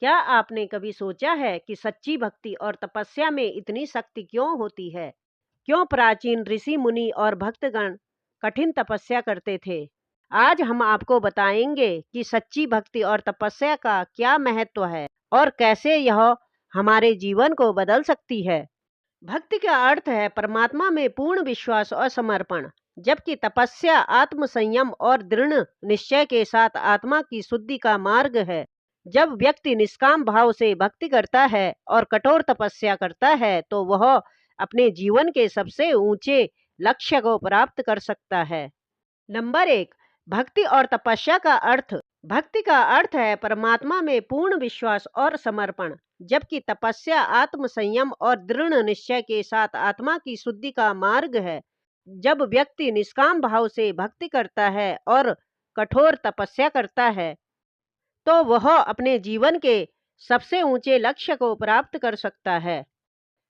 क्या आपने कभी सोचा है कि सच्ची भक्ति और तपस्या में इतनी शक्ति क्यों होती है? क्यों प्राचीन ऋषि मुनि और भक्तगण कठिन तपस्या करते थे? आज हम आपको बताएंगे कि सच्ची भक्ति और तपस्या का क्या महत्व है और कैसे यह हमारे जीवन को बदल सकती है। भक्ति का अर्थ है परमात्मा में पूर्ण विश्वास और समर्पण, जबकि तपस्या आत्म संयम और दृढ़ निश्चय के साथ आत्मा की शुद्धि का मार्ग है। जब व्यक्ति निष्काम भाव से भक्ति करता है और कठोर तपस्या करता है, तो वह अपने जीवन के सबसे ऊंचे लक्ष्य को प्राप्त कर सकता है। नंबर एक, भक्ति और तपस्या का अर्थ। भक्ति का अर्थ है परमात्मा में पूर्ण विश्वास और समर्पण, जबकि तपस्या आत्म संयम और दृढ़ निश्चय के साथ आत्मा की शुद्धि का मार्ग है। जब व्यक्ति निष्काम भाव से भक्ति करता है और कठोर तपस्या करता है, तो वह अपने जीवन के सबसे ऊंचे लक्ष्य को प्राप्त कर सकता है।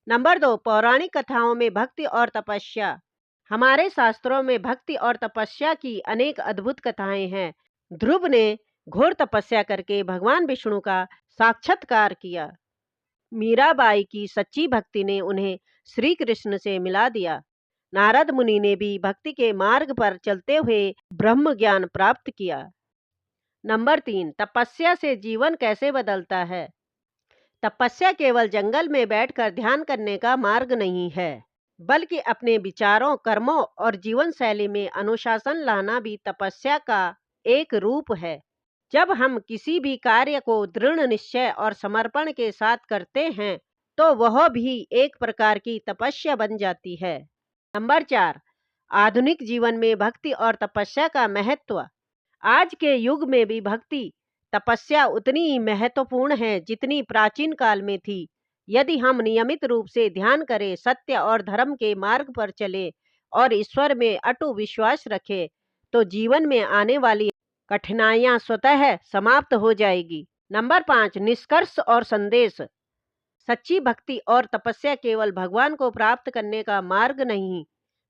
नंबर दो, पौराणिक कथाओं में भक्ति और तपस्या। हमारे शास्त्रों में भक्ति और तपस्या की अनेक अद्भुत कथाएं हैं। ध्रुव ने घोर तपस्या करके भगवान विष्णु का साक्षात्कार किया। मीराबाई की सच्ची भक्ति ने उन्हें श्री कृष्ण से मिला दिया। नारद मुनि ने भी भक्ति के मार्ग पर चलते हुए ब्रह्म ज्ञान प्राप्त किया। नंबर तीन, तपस्या से जीवन कैसे बदलता है। तपस्या केवल जंगल में बैठकर ध्यान करने का मार्ग नहीं है, बल्कि अपने विचारों, कर्मों और जीवन शैली में अनुशासन लाना भी तपस्या का एक रूप है। जब हम किसी भी कार्य को दृढ़ निश्चय और समर्पण के साथ करते हैं, तो वह भी एक प्रकार की तपस्या बन जाती है। नंबर चार, आधुनिक जीवन में भक्ति और तपस्या का महत्व। आज के युग में भी भक्ति तपस्या उतनी ही महत्वपूर्ण है जितनी प्राचीन काल में थी। यदि हम नियमित रूप से ध्यान करें, सत्य और धर्म के मार्ग पर चले और ईश्वर में अटूट विश्वास रखें, तो जीवन में आने वाली कठिनाइयां स्वतः समाप्त हो जाएगी। नंबर पाँच, निष्कर्ष और संदेश। सच्ची भक्ति और तपस्या केवल भगवान को प्राप्त करने का मार्ग नहीं,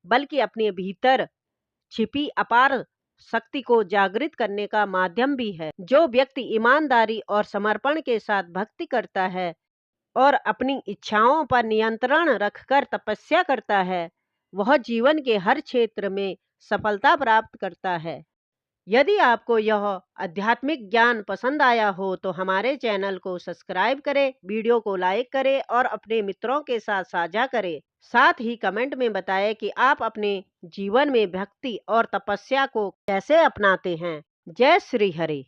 बल्कि अपने भीतर छिपी अपार शक्ति को जागृत करने का माध्यम भी है। जो व्यक्ति ईमानदारी और समर्पण के साथ भक्ति करता है और अपनी इच्छाओं पर नियंत्रण रखकर तपस्या करता है, वह जीवन के हर क्षेत्र में सफलता प्राप्त करता है। यदि आपको यह आध्यात्मिक ज्ञान पसंद आया हो, तो हमारे चैनल को सब्सक्राइब करें, वीडियो को लाइक करें और अपने मित्रों के साथ साझा करें। साथ ही कमेंट में बताएं कि आप अपने जीवन में भक्ति और तपस्या को कैसे अपनाते हैं। जय श्री हरि।